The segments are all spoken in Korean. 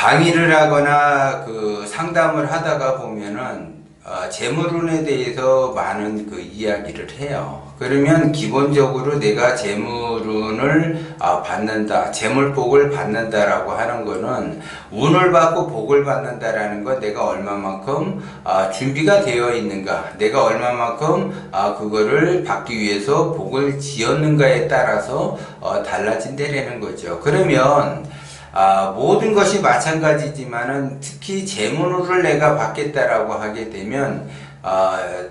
강의를 하거나 그 상담을 하다가 보면은 재물운에 대해서 많은 그 이야기를 해요. 그러면 기본적으로 내가 재물운을 받는다, 재물복을 받는다라고 하는 거는 운을 받고 복을 받는다라는 건 내가 얼마만큼 준비가 되어 있는가, 내가 얼마만큼 그거를 받기 위해서 복을 지었는가에 따라서 달라진다라는 거죠. 그러면 모든 것이 마찬가지지만은 특히 재물을 내가 받겠다라고 하게 되면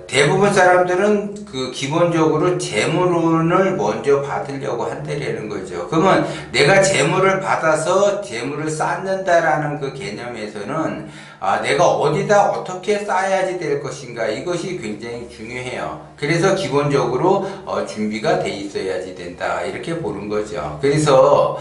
대부분 사람들은 그 기본적으로 재물운을 먼저 받으려고 한다라는 거죠. 그러면 내가 재물을 받아서 재물을 쌓는다라는 그 개념에서는 내가 어디다 어떻게 쌓아야지 될 것인가, 이것이 굉장히 중요해요. 그래서 기본적으로 준비가 돼 있어야지 된다, 이렇게 보는 거죠. 그래서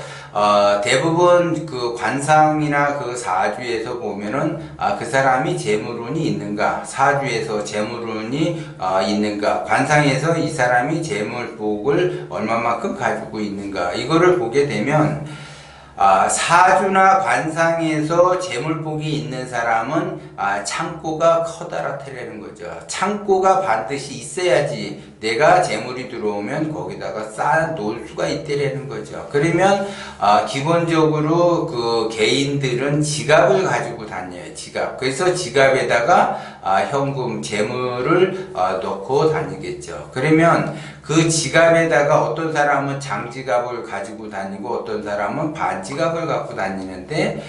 대부분 그 관상이나 그 사주에서 보면은 그 사람이 재물운이 있는가, 사주에서 재물운이 있는가, 관상에서 이 사람이 재물복을 얼마만큼 가지고 있는가, 이거를 보게 되면 사주나 관상에서 재물복이 있는 사람은 창고가 커다랗다라는 거죠. 창고가 반드시 있어야지 내가 재물이 들어오면 거기다가 쌓아 놓을 수가 있다라는 거죠. 그러면 기본적으로 그 개인들은 지갑을 가지고 다녀요. 지갑. 그래서 지갑에다가 현금, 재물을 넣고 다니겠죠. 그러면 그 지갑에다가 어떤 사람은 장지갑을 가지고 다니고 어떤 사람은 반지갑을 갖고 다니는데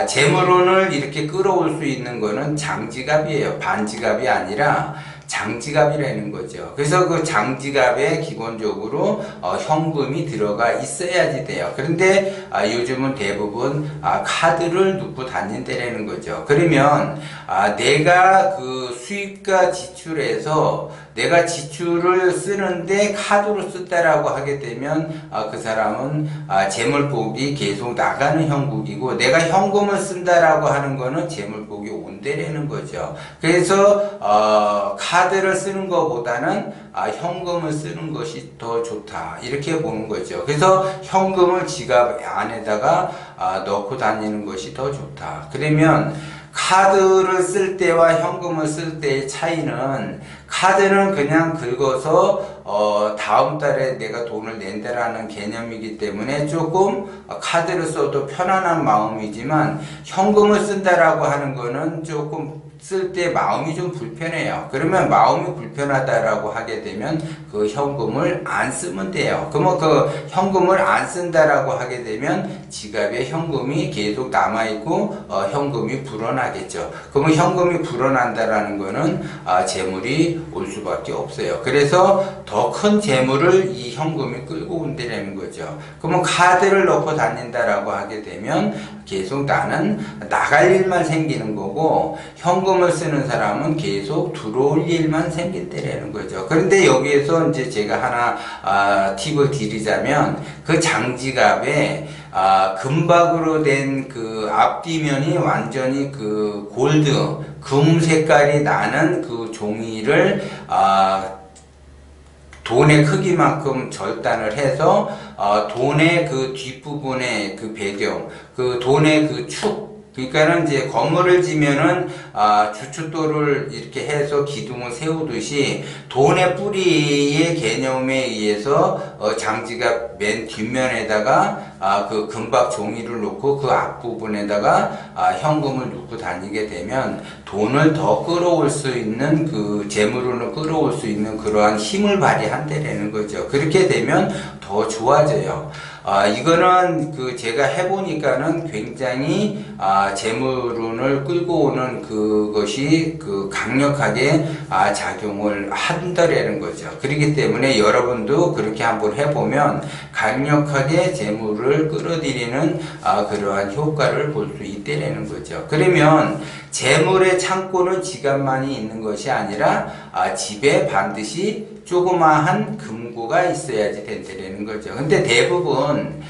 재물운을 이렇게 끌어올 수 있는 거는 장지갑이에요. 반지갑이 아니라 장지갑이라는 거죠. 그래서 그 장지갑에 기본적으로 현금이 들어가 있어야지 돼요. 그런데 요즘은 대부분 카드를 넣고 다닌다라는 거죠. 그러면 내가 그 수입과 지출에서 내가 지출을 쓰는데 카드로 쓴다라고 하게 되면 그 사람은 재물복이 계속 나가는 형국이고, 내가 현금을 쓴다라고 하는 거는 재물복이 온다라는 거죠. 그래서 카드를 쓰는 것보다는 현금을 쓰는 것이 더 좋다, 이렇게 보는 거죠. 그래서 현금을 지갑 안에다가 넣고 다니는 것이 더 좋다. 그러면 카드를 쓸 때와 현금을 쓸 때의 차이는, 카드는 그냥 긁어서 다음 달에 내가 돈을 낸다라는 개념이기 때문에 조금 카드를 써도 편안한 마음이지만, 현금을 쓴다라고 하는 거는 조금 쓸 때 마음이 좀 불편해요. 그러면 마음이 불편하다라고 하게 되면 그 현금을 안 쓰면 돼요. 그러면 그 현금을 안 쓴다라고 하게 되면 지갑에 현금이 계속 남아있고 현금이 불어나겠죠. 그러면 현금이 불어난다라는 거는 재물이 올 수밖에 없어요. 그래서 더 큰 재물을 이 현금이 끌고 온다라는 거죠. 그러면 카드를 넣고 다닌다라고 하게 되면 계속 나는 나갈 일만 생기는 거고, 현금을 쓰는 사람은 계속 들어올 일만 생긴다라는 거죠. 그런데 여기에서 이제 제가 하나 팁을 드리자면, 그 장지갑에 금박으로 된 그 앞뒤면이 완전히 그 골드, 금 색깔이 나는 그 종이를 돈의 크기만큼 절단을 해서 돈의 그 뒷부분에 그 배경, 그 돈의 그 축, 그러니까는 이제 건물을 지면은 주춧돌을 이렇게 해서 기둥을 세우듯이 돈의 뿌리의 개념에 의해서 장지갑 맨 뒷면에다가 그 금박 종이를 놓고 그 앞부분에다가 현금을 놓고 다니게 되면 돈을 더 끌어올 수 있는, 그 재물을 끌어올 수 있는 그러한 힘을 발휘한다라는 거죠. 그렇게 되면 더 좋아져요. 이거는 그 제가 해보니까는 굉장히 재물운을 끌고 오는 그것이 그 강력하게 작용을 한다라는 거죠. 그렇기 때문에 여러분도 그렇게 한번 해보면 강력하게 재물을 끌어들이는 그러한 효과를 볼 수 있다라는 거죠. 그러면 재물의 창고는 지갑만이 있는 것이 아니라 집에 반드시 조그마한 금고가 있어야지 된다는 거죠. 근데 대부분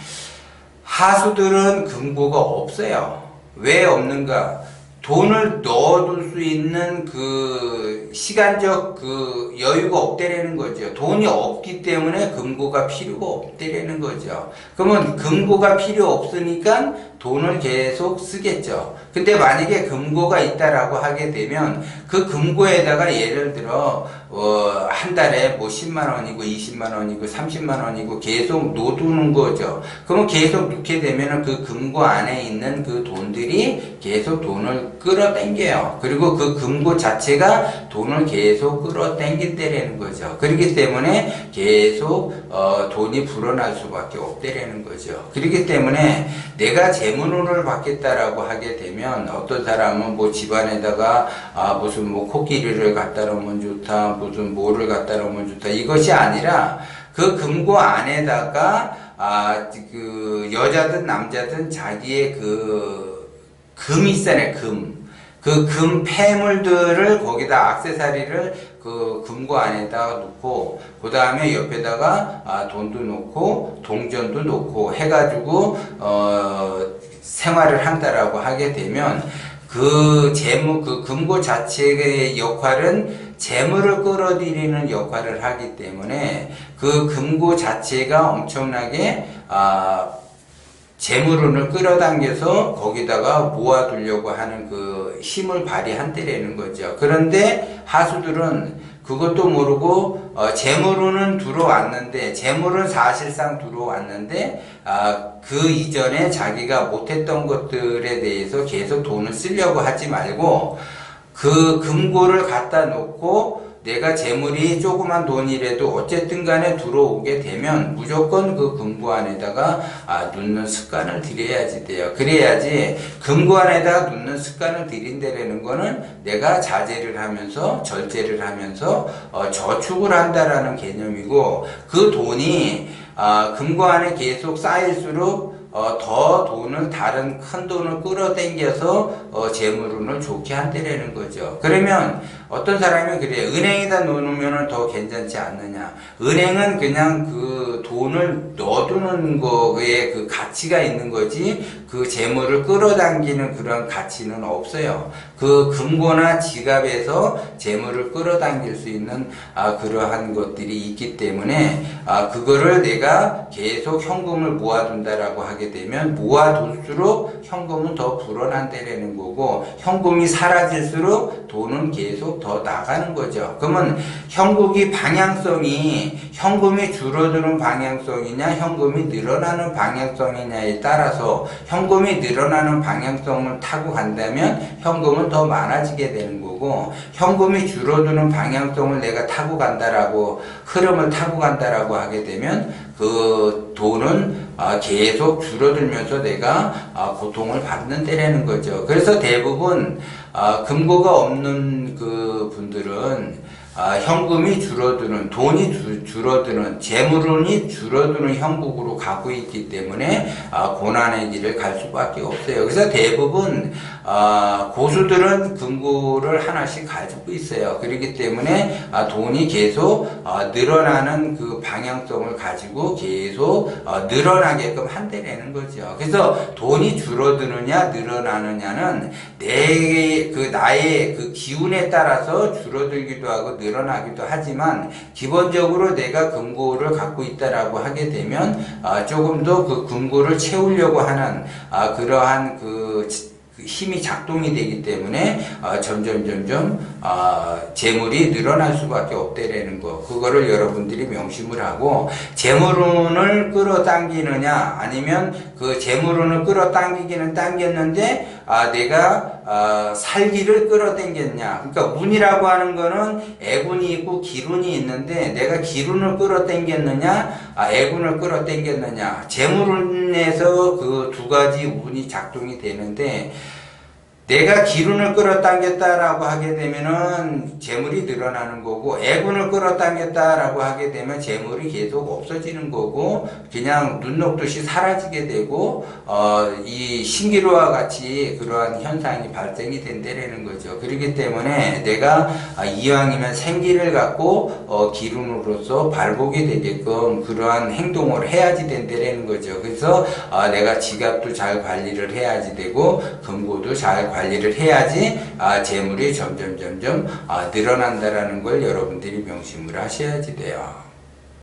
하수들은 금고가 없어요. 왜 없는가? 돈을 넣어둘 수 있는 그 시간적 그 여유가 없다라는 거죠. 돈이 없기 때문에 금고가 필요가 없다라는 거죠. 그러면 금고가 필요 없으니까 돈을 계속 쓰겠죠. 근데 만약에 금고가 있다라고 하게 되면 그 금고에다가 예를 들어 한 달에 뭐 10만 원이고 20만 원이고 30만 원이고 계속 놓두는 거죠. 그러면 계속 놓게 되면 그 금고 안에 있는 그 돈들이 계속 돈을 끌어당겨요. 그리고 그 금고 자체가 돈을 계속 끌어당긴다라는 거죠. 그렇기 때문에 계속 돈이 불어날 수밖에 없다라는 거죠. 그렇기 때문에 내가 재물운을 받겠다라고 하게 되면 어떤 사람은 뭐 집안에다가 무슨 뭐 코끼리를 갖다 놓으면 좋다, 무슨 뭐를 갖다 놓으면 좋다, 이것이 아니라 그 금고 안에다가 그 여자든 남자든 자기의 금 있잖아요. 그 금 폐물들을 거기다 액세서리를 그 금고 안에다가 놓고 그 다음에 옆에다가 돈도 놓고 동전도 놓고 해가지고 생활을 한다라고 하게 되면 그 금고 자체의 역할은 재물을 끌어들이는 역할을 하기 때문에 그 금고 자체가 엄청나게 재물운을 끌어당겨서 거기다가 모아두려고 하는 그 힘을 발휘한다라는 거죠. 그런데 하수들은 그것도 모르고 재물운은 들어왔는데, 재물은 사실상 들어왔는데 그 이전에 자기가 못했던 것들에 대해서 계속 돈을 쓰려고 하지 말고 그 금고를 갖다 놓고 내가 재물이 조그만 돈이라도 어쨌든 간에 들어오게 되면 무조건 그 금고 안에다가 넣는 습관을 들여야지 돼요. 그래야지 금고 안에다가 넣는 습관을 들인다라는 거는 내가 자제를 하면서 절제를 하면서 저축을 한다라는 개념이고, 그 돈이 금고 안에 계속 쌓일수록 더 돈을, 다른 큰 돈을 끌어당겨서 재물운을 좋게 한다라는 거죠. 그러면 어떤 사람이 그래요. 은행에다 넣으면 더 괜찮지 않느냐. 은행은 그냥 그 돈을 넣어두는 거에 그 가치가 있는 거지 그 재물을 끌어당기는 그런 가치는 없어요. 그 금고나 지갑에서 재물을 끌어당길 수 있는 그러한 것들이 있기 때문에 그거를 내가 계속 현금을 모아둔다라고 하게 되면 모아둘수록 현금은 더 불어난다라는 거고, 현금이 사라질수록 돈은 계속 더 나가는 거죠. 그러면 현금이 현금이 줄어드는 방향성이냐 현금이 늘어나는 방향성이냐에 따라서 현금이 늘어나는 방향성을 타고 간다면 현금은 더 많아지게 되는 거고, 현금이 줄어드는 방향성을 내가 타고 간다라고, 흐름을 타고 간다라고 하게 되면 그 돈은 계속 줄어들면서 내가 고통을 받는다라는 거죠. 그래서 대부분 금고가 없는 그 분들은 현금이 줄어드는, 돈이 줄어드는, 재물운이 줄어드는 형국으로 가고 있기 때문에 고난의 길을 갈 수밖에 없어요. 그래서 대부분 고수들은 금고를 하나씩 가지고 있어요. 그렇기 때문에 돈이 계속 늘어나는 그 방향성을 가지고 계속 늘어나게끔 한다는 거죠. 그래서 돈이 줄어드느냐 늘어나느냐는 나의 그 기운에 따라서 줄어들기도 하고 늘어나기도 하지만, 기본적으로 내가 금고를 갖고 있다라고 하게 되면 조금 더 그 금고를 채우려고 하는 그러한 그 힘이 작동이 되기 때문에 점점 재물이 늘어날 수밖에 없다라는 거, 그거를 여러분들이 명심을 하고, 재물운을 끌어당기느냐 아니면 그 재물운을 끌어당기기는 당겼는데 내가 살기를 끌어당겼냐. 그러니까 운이라고 하는 거는 애군이 있고 기운이 있는데 내가 기운을 끌어당겼느냐 애군을 끌어당겼느냐. 재물운에서 그 두 가지 운이 작동이 되는데, 내가 기운을 끌어당겼다라고 하게 되면은 재물이 늘어나는 거고, 애군을 끌어당겼다라고 하게 되면 재물이 계속 없어지는 거고, 그냥 눈 녹듯이 사라지게 되고, 이 신기루와 같이 그러한 현상이 발생이 된다라는 거죠. 그렇기 때문에 내가 이왕이면 생기를 갖고 기운으로서 발복이 되게끔 그러한 행동을 해야지 된다라는 거죠. 그래서 내가 지갑도 잘 관리를 해야지 되고, 금고도 잘 관리를 관리를 해야지 재물이 점점 늘어난다라는 걸 여러분들이 명심을 하셔야지 돼요.